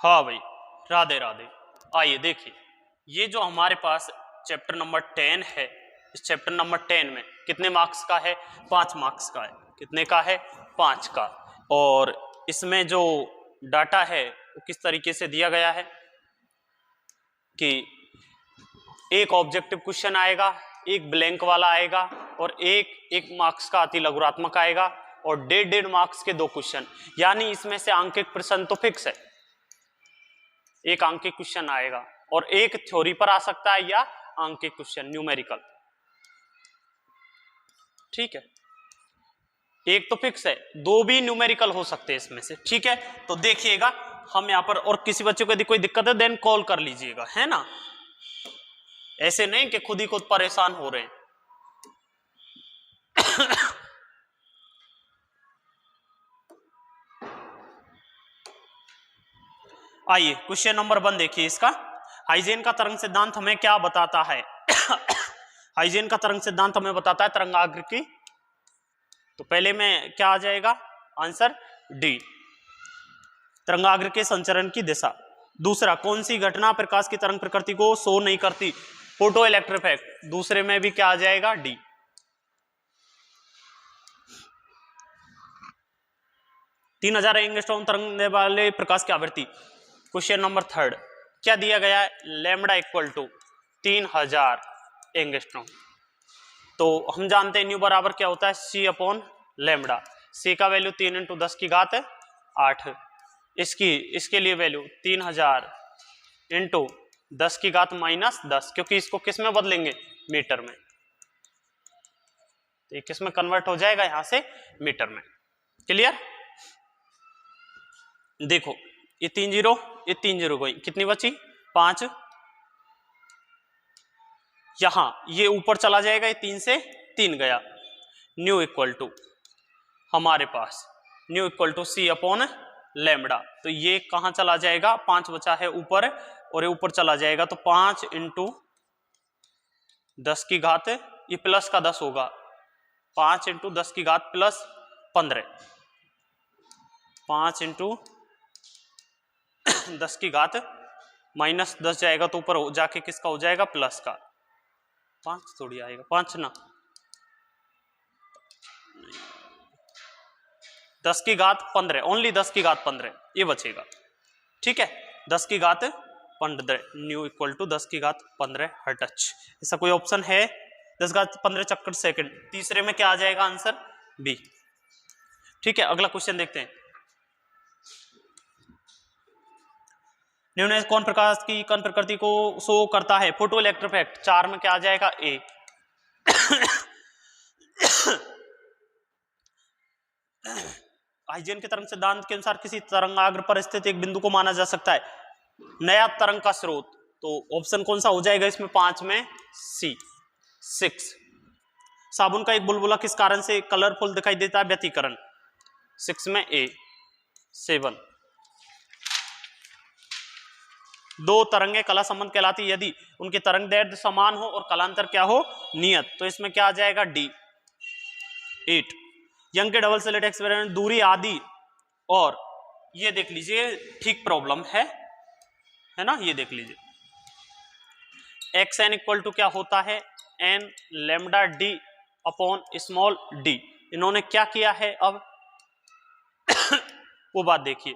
हाँ भाई, राधे राधे। आइए देखिए, ये जो हमारे पास चैप्टर नंबर 10 है, इस चैप्टर नंबर 10 में कितने मार्क्स का है? 5 मार्क्स का है। कितने का है? 5 का। और इसमें जो डाटा है वो किस तरीके से दिया गया है कि एक ऑब्जेक्टिव क्वेश्चन आएगा, एक ब्लैंक वाला आएगा और एक मार्क्स का अति लघुरात्मक आएगा और 1.5 मार्क्स के 2 क्वेश्चन। यानी इसमें से अंकित प्रश्न तो फिक्स है, एक अंकित क्वेश्चन आएगा और एक थ्योरी पर आ सकता है या अंकित क्वेश्चन न्यूमेरिकल। ठीक है, एक तो फिक्स है, 2 भी न्यूमेरिकल हो सकते हैं इसमें से। ठीक है, तो देखिएगा हम यहाँ पर, और किसी बच्चे को यदि कोई दिक्कत है देन कॉल कर लीजिएगा, है ना। ऐसे नहीं कि खुद ही खुद परेशान हो रहे हैं। आइए क्वेश्चन नंबर 1 देखिए इसका। हाइजेन का तरंग सिद्धांत हमें क्या बताता है? हाइजेन का तरंग सिद्धांत हमें बताता है तरंगाग्र की, तो पहले में क्या आ जाएगा आंसर? डी, तरंगाग्र के संचरण की दिशा। दूसरा, कौन सी घटना प्रकाश की तरंग प्रकृति को शो नहीं करती? Photo electric effect. दूसरे में भी क्या आ जाएगा? डी। 3000 एंगस्ट्रॉम तरंग देने वाले प्रकाश की आवृत्ति। क्वेश्चन नंबर 3 क्या दिया गया है? Lambda equal to 3000 angstrom. तो हम जानते हैं न्यू बराबर क्या होता है? सी अपॉन लैम्बडा। सी का वैल्यू 3 × 10 की घात 8। इसके लिए वैल्यू 3000 × 10 की घात -10, क्योंकि इसको किस में बदलेंगे? मीटर में। तो ये किस में कन्वर्ट हो जाएगा? यहां से मीटर में। क्लियर? देखो ये 3 0, ये 3 0 गई, कितनी बची? 5। यहां ये ऊपर चला जाएगा, ये 3 से 3 गया। न्यू इक्वल टू हमारे पास nu equal to C upon lambda. तो ये कहां चला जाएगा? 5 बचा है ऊपर और ये ऊपर चला जाएगा, तो 5 × 10 की घात, ये प्लस का 10 होगा, 5 × 10 की घात +15। 5 × 10 की घात -10 जाएगा, तो ऊपर जाके किसका हो जाएगा? प्लस का। 5 थोड़ी आएगा, 5 ना, 10 की घात 15, ओनली 10 की घात 15 ये बचेगा। ठीक है, 10 की घात 15, न्यू इक्वल टू 10 की घात 15 हर्ट्ज। ऐसा कोई ऑप्शन है? 10 घात 15 चक्कर सेकंड। तीसरे में क्या आ जाएगा आंसर? बी। ठीक है, अगला क्वेश्चन देखते हैं। निम्न कौन प्रकाश की कण प्रकृति को शो करता है? Photo electric effect. 4 में क्या आ जाएगा? ए। हाइजेन के तरंग सिद्धांत के अनुसार किसी तरंगाग्र पर स्थित एक बिंदु को माना जा सकता है नया तरंग का स्रोत। तो ऑप्शन कौन सा हो जाएगा इसमें? 5 में सी, 6। साबुन का एक बुलबुला किस कारण से कलरफुल दिखाई देता है? व्यतिकरण। 6 में ए, 7। 2 तरंगे कला संबंध कहलाती यदि उनके तरंग दैर्ध्य समान हो और कलांतर क्या हो? नियत। तो इसमें क्या आ जाएगा? डी, 8। यंग के डबल स्लिट एक्सपेरिमेंट दूरी आदि, और ये देख लीजिए ठीक प्रॉब्लम है ना, ये देख लीजिए एक्स एन इक्वल टू क्या होता है? N lambda D upon small D. इन्होंने क्या किया है अब? वो बात देखिए,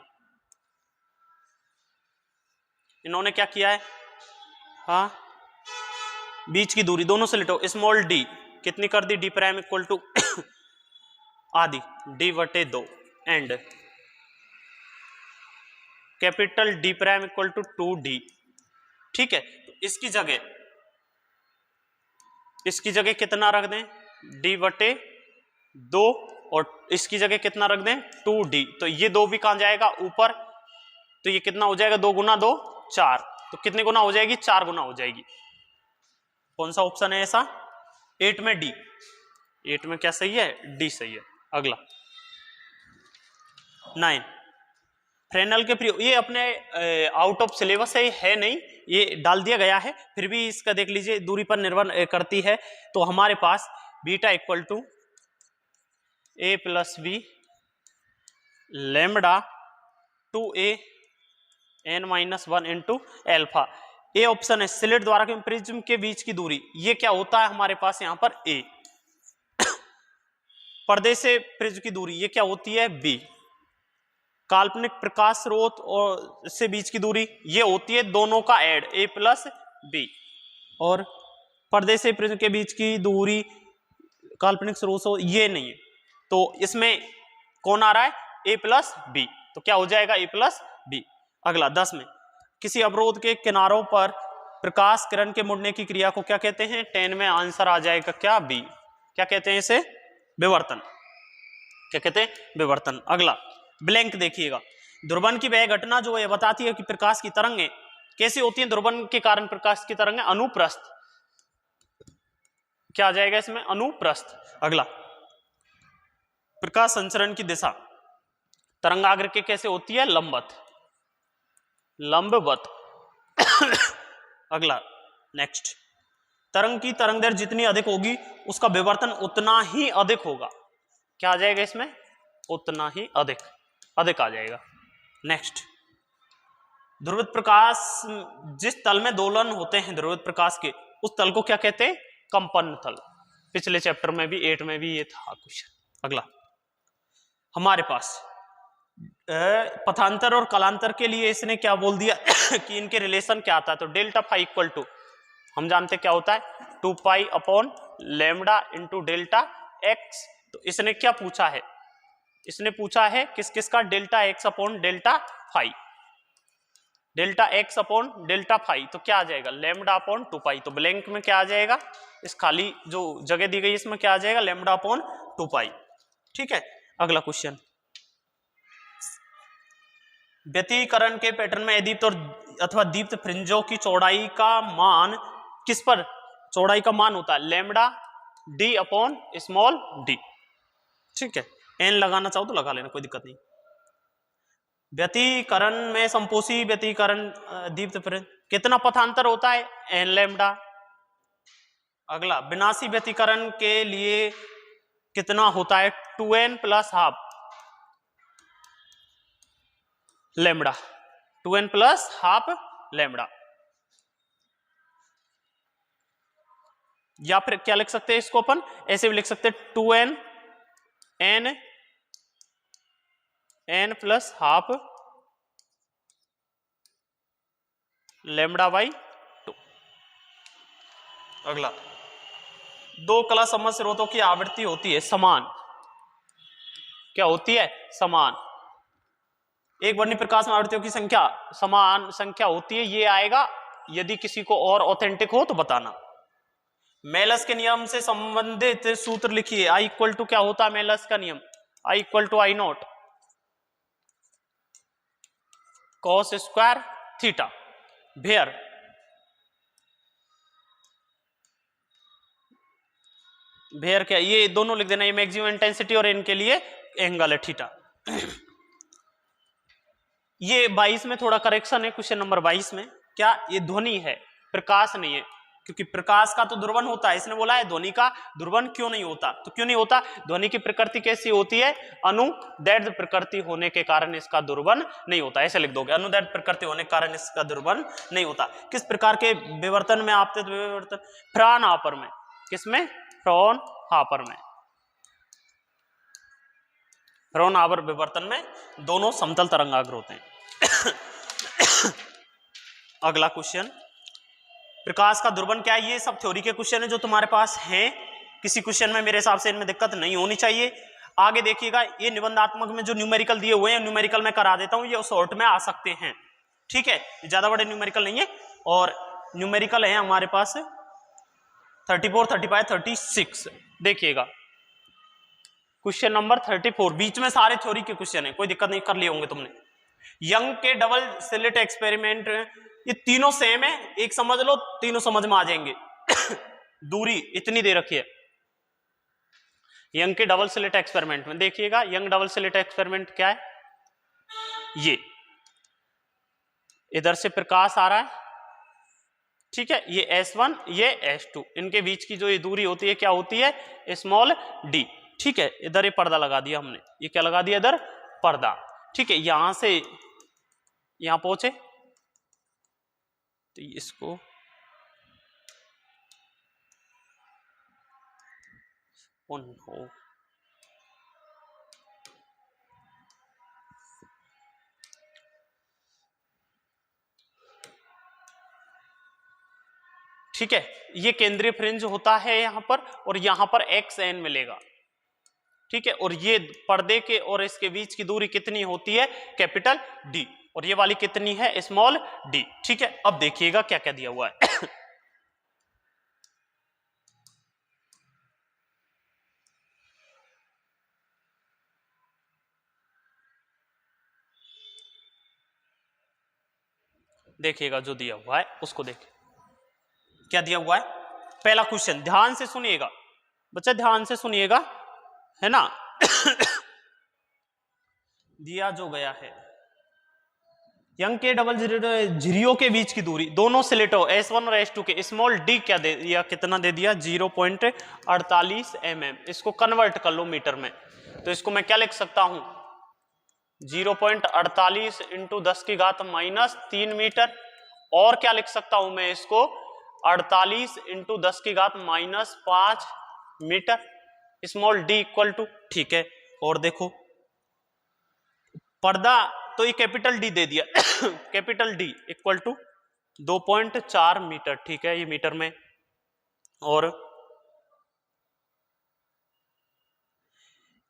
इन्होंने क्या किया है? हाँ, बीच की दूरी दोनों स्लिटों स्मॉल डी कितनी कर दी? डी प्राइम इक्वल टू आदि d/2 and capital D prime equal to 2d। ठीक है, तो इसकी जगह कितना रख दें? d/2, और इसकी जगह कितना रख दें? 2d। तो ये 2 भी कहां जाएगा? ऊपर। तो ये कितना हो जाएगा? 2 × 2 4। तो कितने गुना हो जाएगी? 4 गुना हो जाएगी। कौन सा ऑप्शन है ऐसा? 8 में डी। 8 में क्या सही है? डी सही है। अगला 9 फ्रेनेल के प्रयोग, ये अपने आउट ऑफ सिलेबस है नहीं, ये डाल दिया गया है, फिर भी इसका देख लीजिए दूरी पर निर्भर करती है। तो हमारे पास beta equal to a + b lambda 2a n-1 into alpha. A option है। स्लिट द्वारा के प्रिज्म के बीच की दूरी, ये क्या होता है हमारे पास यहाँ पर ए। पर्दे से प्रिज्म की दूरी, ये क्या होती है बी। काल्पनिक प्रकाश स्रोत और से बीच की दूरी, ये होती है दोनों का ऐड, ए प्लस बी। और पर्दे से प्रिज्म के बीच की दूरी काल्पनिक स्रोत से, ये नहीं है। तो इसमें कौन आ रहा है, ए प्लस बी। तो क्या हो जाएगा, ए प्लस बी। अगला 10 में, किसी अवरोध के किनारों पर प्रकाश किरण के मुड़ने की क्रिया को क्या कहते हैं। 10 में आंसर आ जाएगा क्या, बी। क्या कहते हैं इसे, विवर्तन। क्या कहते हैं, विवर्तन। अगला ब्लैंक देखिएगा। ध्रुवन की वह घटना जो है बताती है कि प्रकाश की तरंगें कैसी होती हैं। ध्रुवन के कारण प्रकाश की तरंगें अनुप्रस्थ, क्या आ जाएगा इसमें, अनुप्रस्थ। अगला प्रकाश संचरण की दिशा तरंगाग्र के कैसे होती है, लंबवत, लंबवत। अगला नेक्स्ट, तरंग की तरंगदैर्घ्य जितनी अधिक होगी उसका विवर्तन उतना ही अधिक होगा। क्या आ जाएगा इसमें, उतना ही अधिक, अधिक आ जाएगा। नेक्स्ट, ध्रुवित प्रकाश जिस तल में दोलन होते हैं ध्रुवित प्रकाश के, उस तल को क्या कहते हैं, कंपन तल। पिछले चैप्टर में भी 8 में भी ये था क्वेश्चन। अगला हमारे पास पथांतर और कलांतर के लिए इसने क्या बोल दिया कि इनके रिलेशन क्या आता है। तो डेल्टा फाई इक्वल टू, हम जानते क्या होता है, 2 pi upon lambda into delta x. तो इसने क्या पूछा है, इसने पूछा है किस किस का, delta X upon delta phi, delta X upon delta phi. तो क्या आ जाएगा, लैम्डा अपॉन 2 पाई। तो ब्लैंक में क्या आ जाएगा, इस खाली जो जगह दी गई इसमें क्या आ जाएगा, लैम्डा अपॉन 2 पाई। ठीक है। अगला क्वेश्चन, व्यतिकरण के पैटर्न में अदीप्त और अथवा दीप्त फ्रिंजों की चौड़ाई का मान किस पर, चौड़ाई का मान होता है lambda D upon small D. ठीक है, एन लगाना चाहो तो लगा लेना, कोई दिक्कत नहीं। व्यतिकरण में संपोषी व्यतिकरण दीप्त फ्रिंज कितना पथांतर होता है, एन लैम्डा। अगला विनाशी व्यतिकरण के लिए कितना होता है, 2n plus half lambda, 2n plus half lambda. या फिर क्या लिख सकते हैं इसको अपन, ऐसे भी लिख सकते हैं 2n n plus half lambda by 2। अगला, दो कला सम्मत स्रोतों की आवृत्ति होती है समान, क्या होती है, समान। एक वर्णी प्रकाश में आवृत्तियों की संख्या समान संख्या होती है, ये आएगा यदि किसी को और ऑथेंटिक हो तो बताना। मेलस के नियम से संबंधित सूत्र लिखिए। आई इक्वल टू क्या होता है मेलस का नियम, I equal to I naught cos square theta. Where where क्या, ये दोनों लिख देना, ये मैक्सिमम इंटेंसिटी और इनके लिए एंगल है थीटा। ये 22 में थोड़ा करेक्शन है, क्वेश्चन नंबर 22 में, क्या ये ध्वनि है, प्रकाश नहीं है, क्योंकि प्रकाश का तो ध्रुवन होता है। इसने बोला है ध्वनि का ध्रुवन क्यों नहीं होता, तो क्यों नहीं होता, ध्वनि की प्रकृति कैसी होती है, अनुदैर्घ्य प्रकृति होने के कारण इसका ध्रुवन नहीं होता। ऐसे लिख दोगे, अनुदैर्घ्य प्रकृति होने के कारण इसका ध्रुवन नहीं होता। किस प्रकार के विवर्तन में आपते विवर्तन, फ्राउनहोफर में, किसमें, फ्राउनहोफर में, फ्राउनहोफर विवर्तन में दोनों समतल तरंगाग्र होते हैं। अगला क्वेश्चन, प्रकाश का ध्रुवन क्या है, ये सब थ्योरी के क्वेश्चन है जो तुम्हारे पास हैं। किसी क्वेश्चन में मेरे हिसाब से इनमें दिक्कत नहीं होनी चाहिए। आगे देखिएगा, ये निबंधात्मक में जो न्यूमेरिकल दिए हुए हैं, न्यूमेरिकल में करा देता हूं, ये शॉर्ट में आ सकते हैं। ठीक है, ज्यादा बड़े न्यूमेरिकल नहीं है, और न्यूमेरिकल है हमारे पास 34, 35, 36। देखिएगा क्वेश्चन नंबर 34, बीच में सारे थ्योरी के क्वेश्चन है, कोई दिक्कत नहीं, कर लिए होंगे तुमने। यंग के डबल स्लिट एक्सपेरिमेंट, ये तीनों सेम है, एक समझ लो तीनों समझ में आ जाएंगे। दूरी इतनी दे रखी है। यंग के डबल स्लिट एक्सपेरिमेंट में देखिएगा, यंग डबल स्लिट एक्सपेरिमेंट क्या है, ये इधर से प्रकाश आ रहा है, ठीक है, ये S1 ये S2, इनके बीच की जो ये दूरी होती है क्या होती है, स्मॉल d। ठीक है, इधर ये पर्दा लगा दिया हमने, ये क्या लगा दिया इधर, पर्दा। ठीक है, यहां से यहां पहुंचे, तो इसको हो ठीक है, ये केंद्रीय फ्रिंज होता है यहां पर, और यहां पर XN मिलेगा। ठीक है, और ये पर्दे के और इसके बीच की दूरी कितनी होती है? कैपिटल D, और ये वाली कितनी है? Small d। ठीक है, अब देखिएगा क्या क्या दिया हुआ है। देखिएगा जो दिया हुआ है उसको देखिए क्या दिया हुआ है। पहला क्वेश्चन ध्यान से सुनिएगा बच्चा, ध्यान से सुनिएगा, है ना। दिया जो गया है यंग के डबल झिरियों के बीच की दूरी, दोनों स्लेटों S1 और S2 के, स्मॉल d क्या दे दिया, कितना दे दिया? 0.48 mm। इसको कन्वर्ट कर लो मीटर में, तो इसको मैं क्या लिख सकता हूं? 0.48 इंटू 10 की घात माइनस 3 मीटर। और क्या लिख सकता हूं मैं इसको? 48 इंटू 10 की घात माइनस 5 मीटर, स्मॉल d इक्वल टू, ठीक है। और देखो पर्दा, तो ये कैपिटल D दे दिया। कैपिटल D इक्वल टू 2.4 मीटर, ठीक है, ये मीटर में। और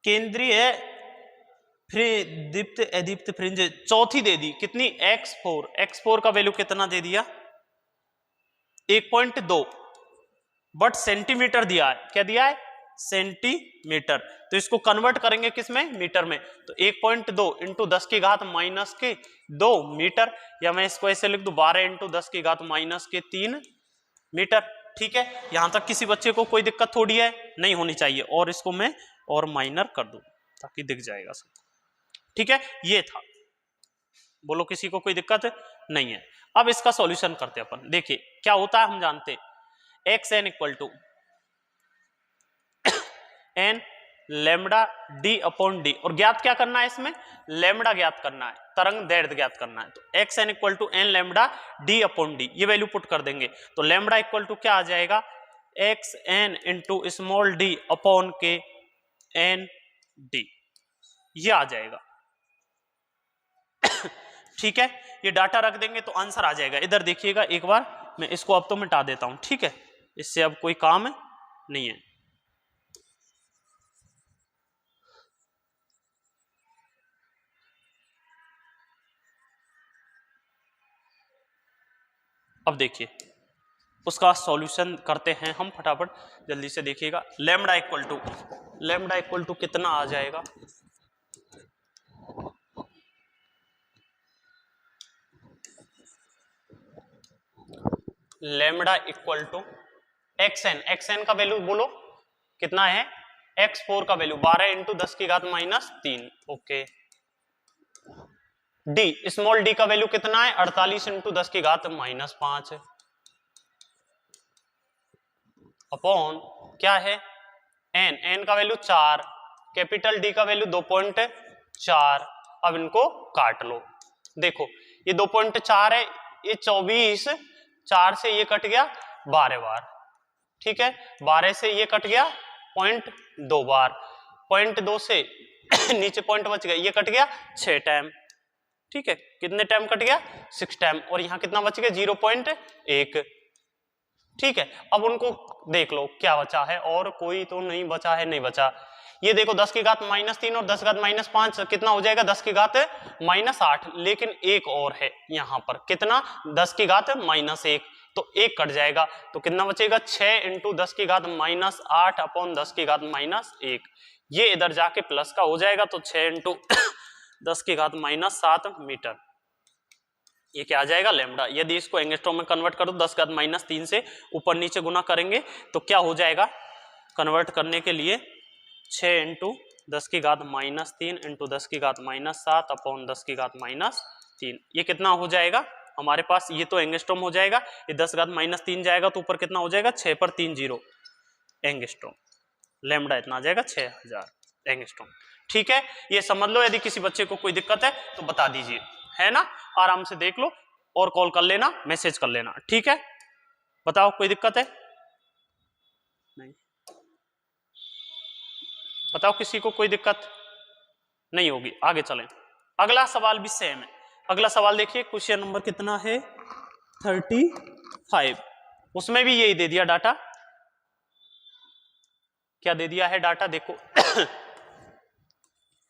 केंद्रीय दीप्त अदीप्त फ्रिंज चौथी दे दी, कितनी? X4। X4 का वैल्यू कितना दे दिया? 1.2, बट सेंटीमीटर दिया है। क्या दिया है? सेंटीमीटर। तो इसको कन्वर्ट करेंगे किसमें? मीटर में। तो 1.2 इंटू 10 की घात माइनस के 2 मीटर, या मैं इसको ऐसे लिख दूं 12 इंटू 10 की घात माइनस के 3 मीटर। ठीक है, यहां तक किसी बच्चे को कोई दिक्कत थोड़ी है, नहीं होनी चाहिए। और इसको मैं और माइनर कर दूं ताकि दिख जाएगा सब। ठीक है, ये था। बोलो किसी को कोई दिक्कत नहीं है। अब इसका सॉल्यूशन करते हैं अपन। देखिए क्या होता है, हम जानते हैं XN equal to N lambda D upon D, और ज्ञात क्या करना है इसमें? लैम्बडा ज्ञात करना है, तरंग दैर्ध्य ज्ञात करना है। तो XN equal to N lambda D upon D, ये वैल्यू पुट कर देंगे। तो लैम्बडा इक्वल टू क्या आ जाएगा? XN into small d upon के N D, ये आ जाएगा। ठीक है, ये डाटा रख देंगे तो आंसर आ जाएगा। इधर देखिएगा एक बार, मैं इसको अब तो मिटा देता हूं। ठीक है, इससे अब कोई काम नहीं है। अब देखिए उसका सॉल्यूशन करते हैं हम फटाफट, जल्दी से देखिएगा। लैम्बडा इक्वल टू कितना आ जाएगा? लैम्बडा इक्वल टू XN का वैल्यू बोलो कितना है? X4 का वैल्यू 12 इंटू 10 की घात minus 3। Okay, D small d का वैल्यू कितना है? 48 इंटू 10 की घात माइनस 5 अपॉन क्या है? N का वैल्यू 4, कैपिटल D का वैल्यू 2.4। अब इनको काट लो। देखो ये 2.4 है, ये 24, 4 से ये कट गया 12 बार। ठीक है, 12 से ये कट गया 0.2 बार, 0.2 से नीचे पॉइंट बच गया, ये कट गया 6 टाइम। ठीक है, कितने टाइम कट गया? 6 टाइम। और यहां कितना बच गया? 0.1। ठीक है, अब उनको देख लो क्या बचा है, और कोई तो नहीं बचा है, नहीं बचा। ये देखो 10 की घात माइनस 3 और 10 की घात माइनस 5 कितना हो जाएगा? 10 की घात माइनस 8। लेकिन एक और है यहाँ पर, कितना? 10 की घात माइनस 1, तो 1 कट जाएगा, तो कितना बचेगा? 6 इंटू 10 की घात माइनस 8 अपॉन 10 की घात माइनस 1। ये इधर जाके प्लस का हो जाएगा, तो 6 इंटू 10 की घात माइनस 7 मीटर। ये क्या आ जाएगा? लैम्बडा। यदि इसको एंगस्ट्रॉम में कन्वर्ट करो 10 की घात माइनस 3 से ऊपर नीचे गुना करेंगे तो क्या हो जाएगा? कन्वर्ट करने के लिए 6 इंटू 10 की घात माइनस 3 इंटू 10 की घात माइनस 7 अपॉन 10 की घात माइनस 3। ये कितना हो जाएगा हमारे पास? ये तो एंगस्ट्रॉम हो जाएगा, ये 10 की घात माइनस 3 जाएगा तो ऊपर कितना हो जाएगा? 6 पर 3 0 एंगस्ट्रॉम। लैम्बडा इतना आ जाएगा 6000 एंगस्ट्रॉम। ठीक है, ये समझ लो। यदि किसी बच्चे को कोई दिक्कत है तो बता दीजिए, है ना, आराम से देख लो। और कॉल कर लेना, मैसेज कर लेना, ठीक है। बताओ कोई दिक्कत है? नहीं। बताओ किसी को कोई दिक्कत नहीं होगी, आगे चलें। अगला सवाल भी सेम है। अगला सवाल देखिए, क्वेश्चन नंबर कितना है 35। उसमें भी यही दे दिया डाटा। क्या दे दिया है डाटा? देखो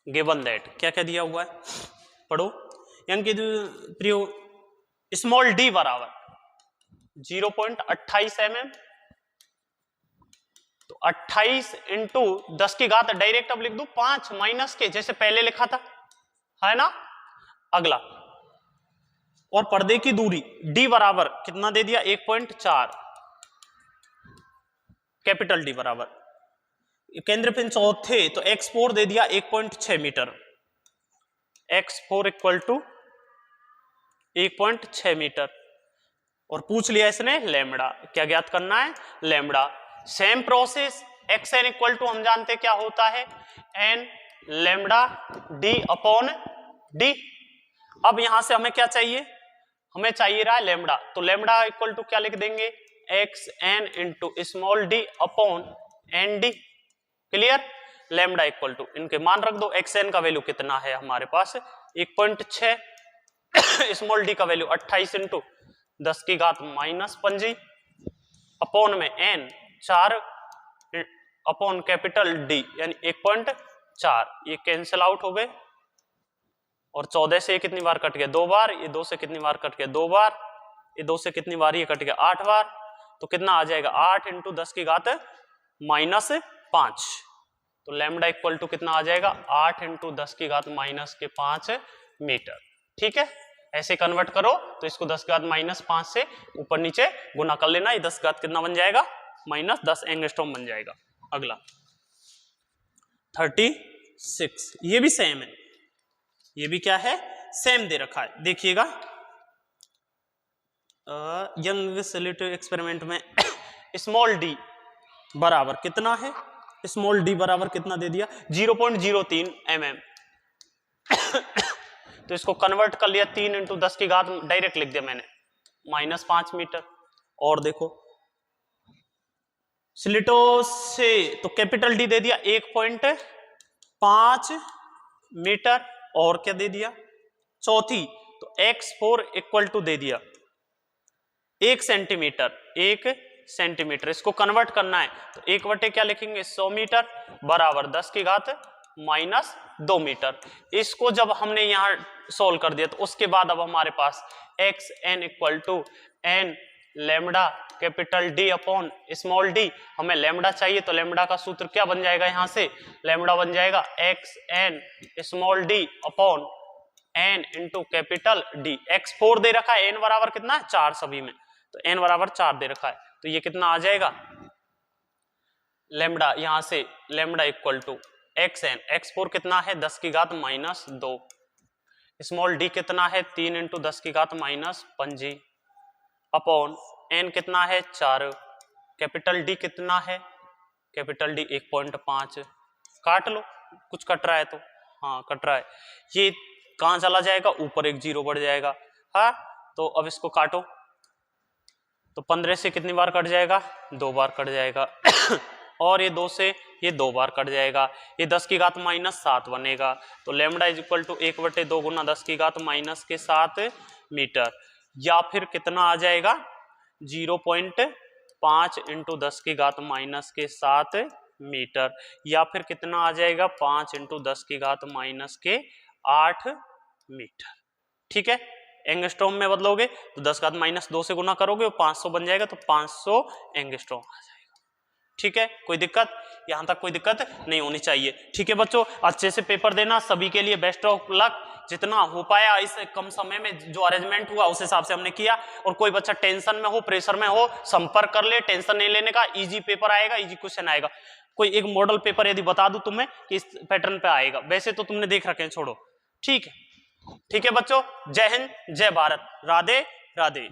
गिवन दैट क्या क्या दिया हुआ है, पढ़ो। यानी कि प्रयोग स्मॉल डी बराबर 0.28 mm, तो 28 इंटू 10 की घात डायरेक्ट अब लिख दू 5 माइनस के, जैसे पहले लिखा था, है ना। अगला, और पर्दे की दूरी d बराबर कितना दे दिया 1.4, कैपिटल डी बराबर, केंद्र पिन चौथे तो x4 दे दिया 1.6 metre, x4 equal to 1.6 metre. और पूछ लिया इसने लैम्बडा, क्या ज्ञात करना है? Lambda. Same process, X N equal to हम जानते क्या होता है, N lambda D upon D. अब यहां से हमें क्या चाहिए? हमें चाहिए रहा है लैम्बडा, तो लैम्बडा इक्वल टू क्या लिख देंगे, X N into small D upon N D. Clear? Lambda equal to इनके मान रख दो। एक्स एन का वैल्यू कितना है हमारे पास 1.6, स्मॉल डी का वैल्यू 28 इंटू 10 की घात माइनस 5 अपॉन में एन 4 अपॉन कैपिटल डी यानी 1.4। ये कैंसिल आउट हो गए, और 14 से ये कितनी बार कट गया? 2 बार। ये 2 से कितनी बार कट गया? 2 बार। ये 2 से कितनी बार ये कट गया? 8 बार। तो कितना आ जाएगा? 8 इंटू 10 की घात माइनस 5। तो लैम्बडा इक्वल टू कितना आ जाएगा? 8 इंटू 10 की घात माइनस के 5 मीटर। ठीक है, ऐसे कन्वर्ट करो तो इसको 10 घात माइनस 5 से ऊपर नीचे गुना कर लेना। ये 10 घात कितना बन जाएगा? माइनस 10 एंगस्ट्रॉम बन जाएगा। अगला 36, ये भी सेम है, ये भी क्या है? सेम दे रखा है। देखिएगा यंग सेलेक्टिव एक्सपेरिमेंट में स्मॉल डी बराबर कितना है? स्मॉल डी बराबर कितना दे दिया? 0.03 mm। तो इसको कन्वर्ट कर लिया 3 इंटू 10 की घात डायरेक्ट लिख दिया मैंने माइनस 5 मीटर। और देखो स्लिटों से तो कैपिटल डी दे दिया 1.5 मीटर, और क्या दे दिया? चौथी तो x4 इक्वल टू दे दिया 1 सेंटीमीटर। 1 सेंटीमीटर इसको कन्वर्ट करना है तो 1 बटे क्या लिखेंगे? 100 मीटर बराबर 10 की घात माइनस 2 मीटर। इसको जब हमने यहां सोल्व कर दिया तो उसके बाद अब हमारे पास X N equal to N lambda capital D upon small D. हमें लैम्बडा चाहिए तो लैम्बडा का सूत्र क्या बन जाएगा? यहां से लैम्बडा बन जाएगा X N small D upon N into capital D. x4 दे रखा है, n बराबर कितना है? 4 सभी में, तो n बराबर 4 दे रखा है, तो ये कितना आ जाएगा? लैम्बडा यहां से lambda equal to X N, x4 कितना है? 10 की घात माइनस 2, स्मॉल डी कितना है? 3 इंटू 10 की घात माइनस 5 अपॉन एन कितना है? 4, कैपिटल डी कितना है? Capital D 1.5। काट लो, कुछ कट रहा है तो, हाँ कट रहा है। ये कहां चला जाएगा? ऊपर एक 0 बढ़ जाएगा। हाँ, तो अब इसको काटो तो 15 से कितनी बार कट जाएगा? 2 बार कट जाएगा। और ये 2 से ये 2 बार कट जाएगा। ये 10 की घात माइनस 7 बनेगा। तो लैम्बडा इज इक्वल टू 1/2 गुना 10 की घात माइनस के 7 मीटर, या फिर कितना आ जाएगा? 0.5 इंटू 10 की घात माइनस के 7 मीटर, या फिर कितना आ जाएगा? 5 इंटू 10 की घात माइनस के 8 मीटर। ठीक है, एंगस्ट्रॉम में बदलोगे तो 10 घात माइनस 2 से गुना करोगे, 500 बन जाएगा, तो 500 एंगस्ट्रॉम आ जाएगा। ठीक है, कोई दिक्कत? यहां तक कोई दिक्कत नहीं होनी चाहिए। ठीक है बच्चों, अच्छे से पेपर देना, सभी के लिए बेस्ट ऑफ लक। जितना हो पाया इस कम समय में जो अरेंजमेंट हुआ उस हिसाब से हमने किया। और कोई बच्चा टेंशन में हो, प्रेशर में हो, संपर्क कर ले, टेंशन नहीं लेने का। इजी पेपर आएगा, इजी क्वेश्चन आएगा। कोई एक मॉडल पेपर यदि बता दूं तुम्हें कि इस पैटर्न पे आएगा, वैसे तो तुमने देख रखे हैं, छोड़ो। ठीक है, ठीक है बच्चों, जय हिंद, जय भारत, राधे राधे।